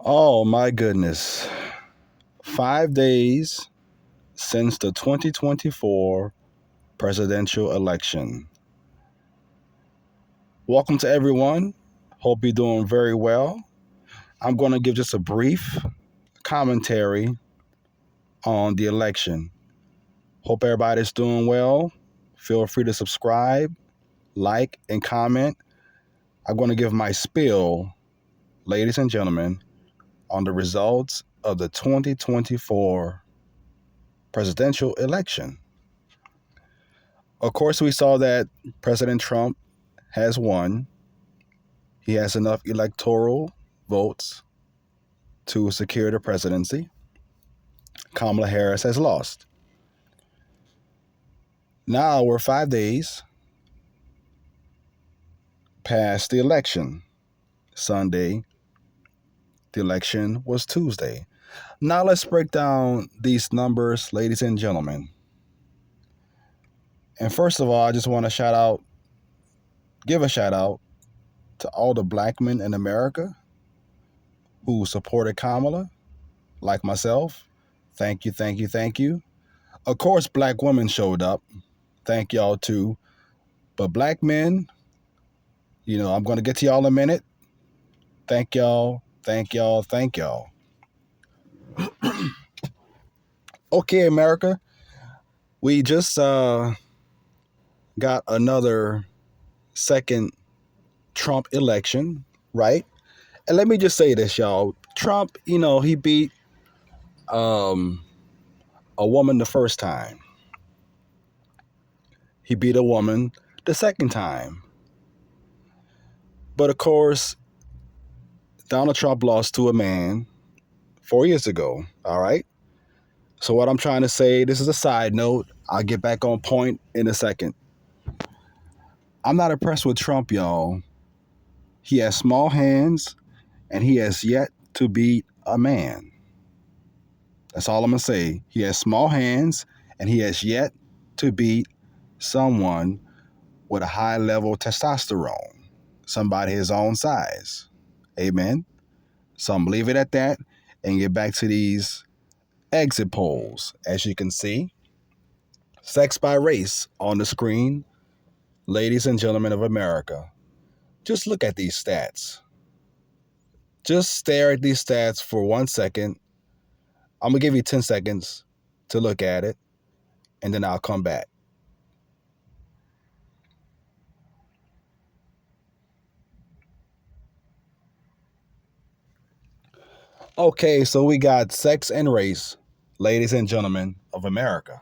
Oh my goodness. 5 days since the 2024 presidential election. Welcome to everyone. Hope you're doing very well. I'm going to give just a brief commentary on the election. Hope everybody's doing well. Feel free to subscribe, like, and comment. I'm going to give my spiel, ladies and gentlemen, on the results of the 2024 presidential election. Of course, we saw that President Trump has won. He has enough electoral votes to secure the presidency. Kamala Harris has lost. Now we're 5 days past the election. Sunday, the election was Tuesday. Now let's break down these numbers, ladies and gentlemen. And first of all, I just want to give a shout out to all the black men in America who supported Kamala, like myself. Thank you, thank you, thank you. Of course, black women showed up. Thank y'all too. But black men, I'm going to get to y'all in a minute. Thank y'all, thank y'all, thank y'all. Okay, America, we just got another second Trump election, right? And let me just say this, y'all. Trump, he beat um, a woman the first time. He beat a woman the second time. But of course, Donald Trump lost to a man 4 years ago, all right? So what I'm trying to say, this is a side note. I'll get back on point in a second. I'm not impressed with Trump, y'all. He has small hands and he has yet to beat a man. That's all I'm going to say. He has small hands and he has yet to beat someone with a high level of testosterone, somebody his own size. Amen. So I'm leave it at that and get back to these exit polls. As you can see, sex by race on the screen. Ladies and gentlemen of America, just look at these stats. Just stare at these stats for 1 second. I'm going to give you 10 seconds to look at it, and then I'll come back. Okay, so we got sex and race, ladies and gentlemen of America.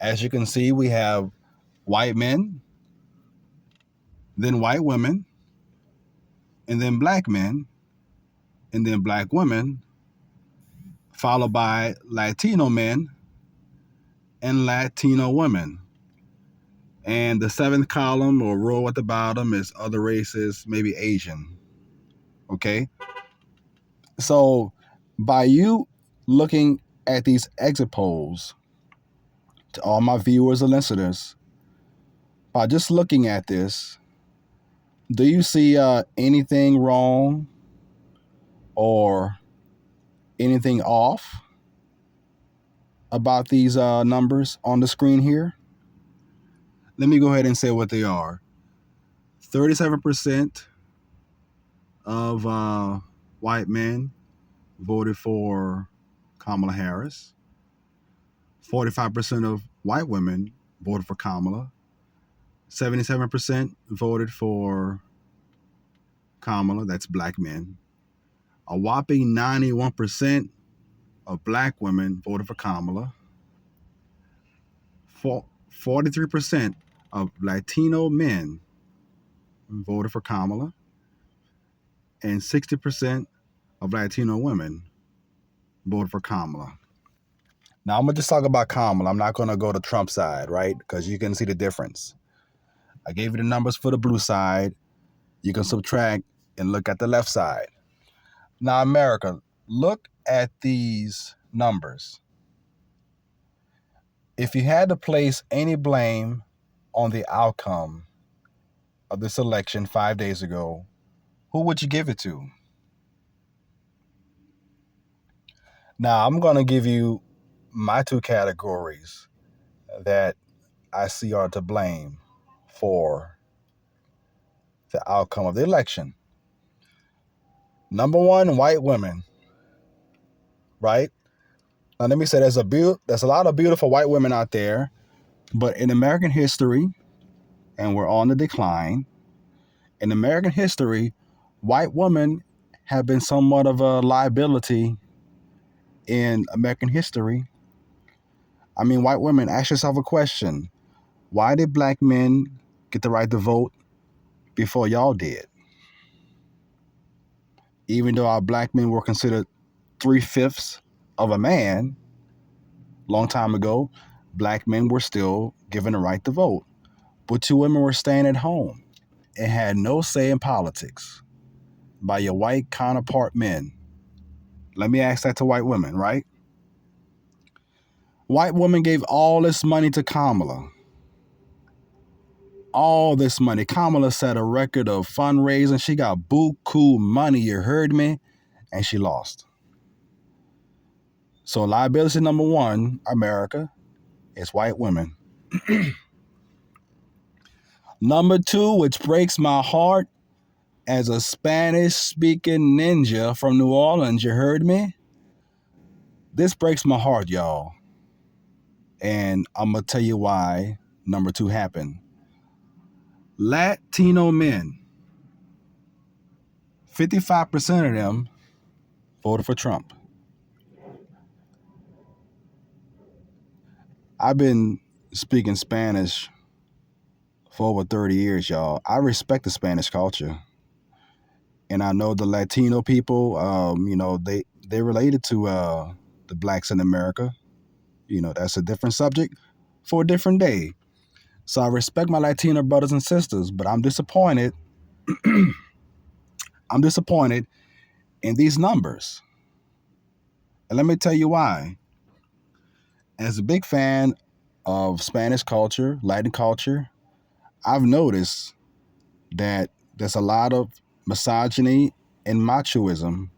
As you can see, we have white men, then white women, and then black men, and then black women, followed by Latino men and Latino women. And the seventh column or row at the bottom is other races, maybe Asian. Okay? So by you looking at these exit polls, to all my viewers and listeners, by just looking at this, do you see anything wrong or anything off about these numbers on the screen here? Let me go ahead and say what they are. 37% of white men voted for Kamala Harris. 45% of white women voted for Kamala. 77% voted for Kamala, that's black men. A whopping 91% of black women voted for Kamala. 43% of Latino men voted for Kamala. And 60% of Latino women voted for Kamala. Now, I'm going to just talk about Kamala. I'm not going to go to Trump's side, right? Because you can see the difference. I gave you the numbers for the blue side. You can subtract and look at the left side. Now, America, look at these numbers. If you had to place any blame on the outcome of this election 5 days ago, who would you give it to? Now, I'm going to give you my two categories that I see are to blame for the outcome of the election. Number one, white women, right? Now, let me say there's a lot of beautiful white women out there, but in American history, and we're on the decline, in American history, white women have been somewhat of a liability in American history. I mean, white women, ask yourself a question. Why did black men get the right to vote before y'all did? Even though our black men were considered three-fifths of a man long time ago, black men were still given the right to vote. But two women were staying at home and had no say in politics by your white counterpart men. Let me ask that to white women, right? White woman gave all this money to Kamala. All this money. Kamala set a record of fundraising. She got buku money, you heard me? And she lost. So liability number one, America, is white women. Number two, which breaks my heart as a Spanish-speaking ninja from New Orleans, you heard me? This breaks my heart, y'all. And I'm going to tell you why number two happened. Latino men, 55% of them voted for Trump. I've been speaking Spanish for over 30 years, y'all. I respect the Spanish culture. And I know the Latino people, they related to the blacks in America. That's a different subject for a different day. So I respect my Latino brothers and sisters, but I'm disappointed. I'm disappointed in these numbers. And let me tell you why. As a big fan of Spanish culture, Latin culture, I've noticed that there's a lot of misogyny and machoism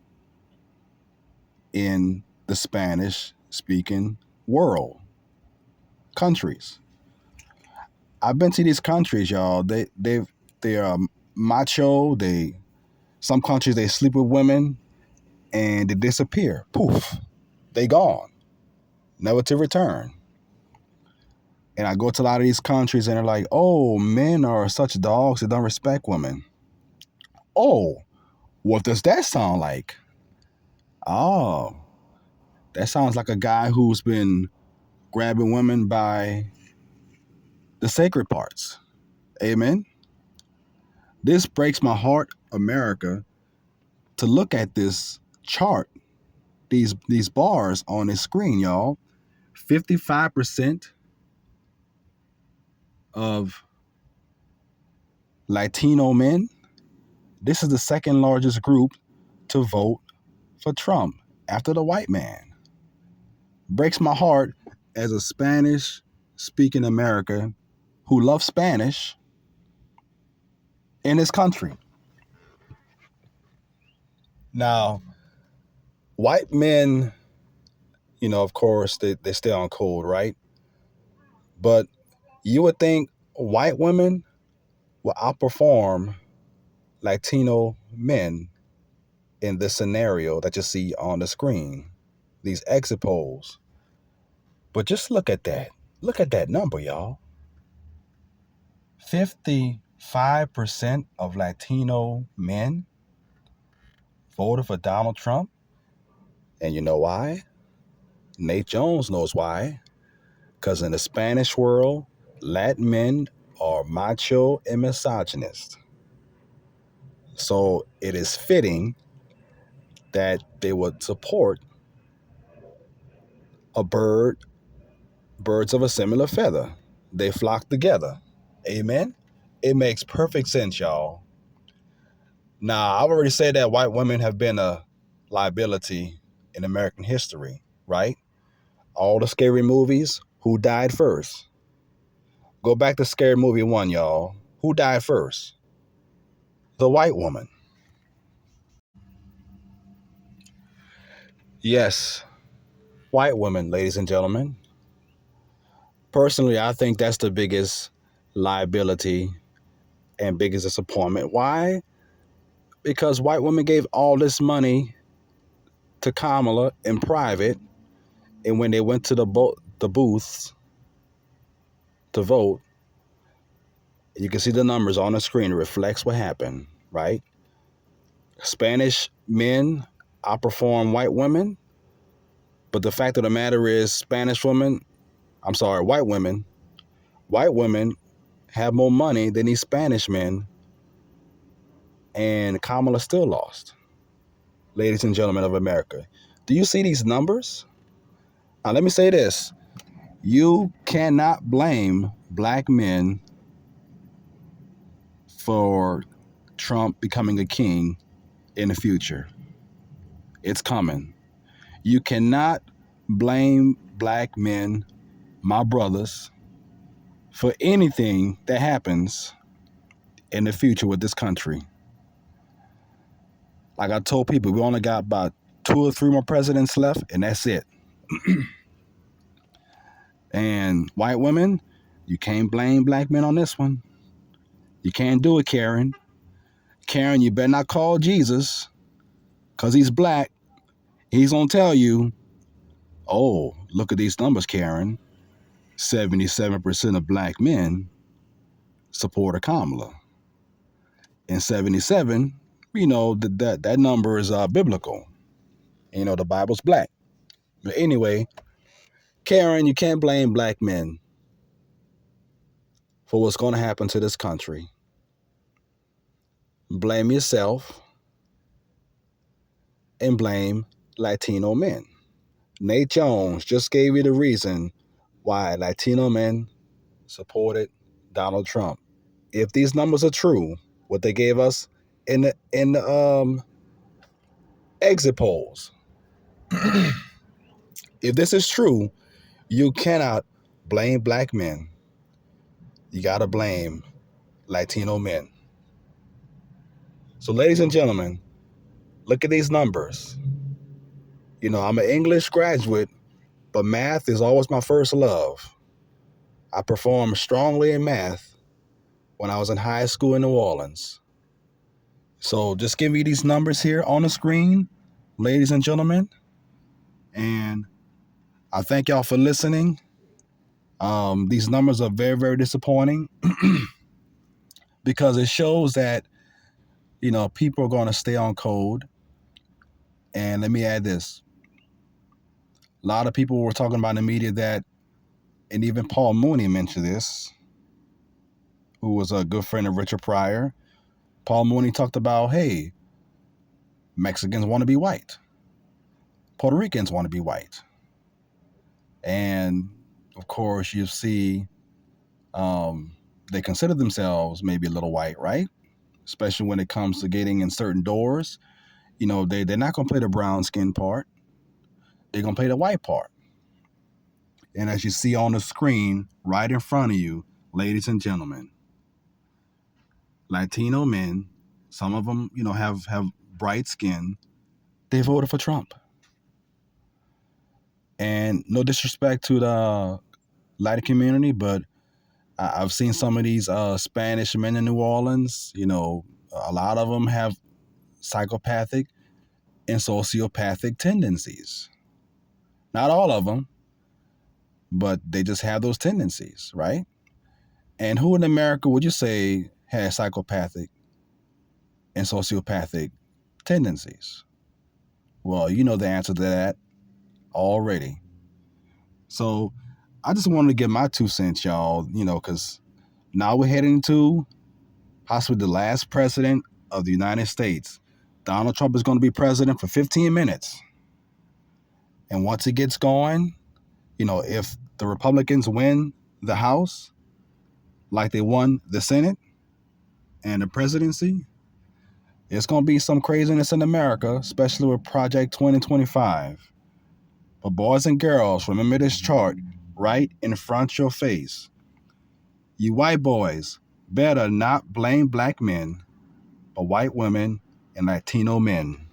in the Spanish speaking world, countries. I've been to these countries, y'all. They are macho. Some countries they sleep with women and they disappear. Poof, they gone, never to return. And I go to a lot of these countries and they're like, oh, men are such dogs that don't respect women. Oh, what does that sound like? Oh, that sounds like a guy who's been grabbing women by the sacred parts. Amen. This breaks my heart, America, to look at this chart, these bars on the screen, y'all. 55% of Latino men. This is the second largest group to vote for Trump after the white man. Breaks my heart as a Spanish speaking American who loves Spanish in his country. Now, white men, of course, they stay on code, right? But you would think white women will outperform Latino men in this scenario that you see on the screen, these exit polls. But just look at that. Look at that number, y'all. 55% of Latino men voted for Donald Trump. And you know why? Nate Jones knows why. Because in the Spanish world, Latin men are macho and misogynist. So it is fitting that they would support a birds of a similar feather. They flock together. Amen? It makes perfect sense, y'all. Now, I've already said that white women have been a liability in American history, right? All the scary movies, who died first? Go back to Scary Movie 1, y'all. Who died first? The white woman. Yes, white women, ladies and gentlemen. Personally, I think that's the biggest liability and biggest disappointment. Why? Because white women gave all this money to Kamala in private, and when they went to the booths to vote, you can see the numbers on the screen. It reflects what happened, right? Spanish men outperform white women, but the fact of the matter is, white women have more money than these Spanish men, and Kamala still lost. Ladies and gentlemen of America, do you see these numbers? Now, let me say this. You cannot blame black men for Trump becoming a king in the future. It's coming. You cannot blame black men, my brothers, for anything that happens in the future with this country. Like I told people, we only got about 2 or 3 more presidents left, and that's it. And white women, you can't blame black men on this one. You can't do it, Karen. Karen, you better not call Jesus, because he's black. He's going to tell you, oh, look at these numbers, Karen. 77% of black men support a Kamala. And 77, that number is biblical. The Bible's black. But anyway, Karen, you can't blame black men for what's going to happen to this country. Blame yourself and blame Latino men. Nate Jones just gave you the reason why Latino men supported Donald Trump. If these numbers are true, what they gave us in the exit polls, if this is true, you cannot blame black men. You got to blame Latino men. So, ladies and gentlemen, look at these numbers. I'm an English graduate, but math is always my first love. I performed strongly in math when I was in high school in New Orleans. So just give me these numbers here on the screen, ladies and gentlemen. And I thank y'all for listening. These numbers are very, very disappointing because it shows that, people are going to stay on code. And let me add this. A lot of people were talking about in the media that, and even Paul Mooney mentioned this, who was a good friend of Richard Pryor. Paul Mooney talked about, hey, Mexicans want to be white. Puerto Ricans want to be white. And, of course, you see they consider themselves maybe a little white, right? Especially when it comes to getting in certain doors. They're not going to play the brown skin part. They're going to play the white part. And as you see on the screen right in front of you, ladies and gentlemen, Latino men, some of them, have bright skin, they voted for Trump. And no disrespect to the Latin community, but I've seen some of these Spanish men in New Orleans. A lot of them have psychopathic and sociopathic tendencies. Not all of them, but they just have those tendencies, right? And who in America would you say has psychopathic and sociopathic tendencies? Well, you know the answer to that already. So I just wanted to give my 2 cents, y'all, because now we're heading to possibly the last president of the United States. Donald Trump is going to be president for 15 minutes. And once it gets going, if the Republicans win the House, like they won the Senate and the presidency, it's going to be some craziness in America, especially with Project 2025. But boys and girls, remember this chart right in front of your face. You white boys better not blame black men, but white women and Latino men.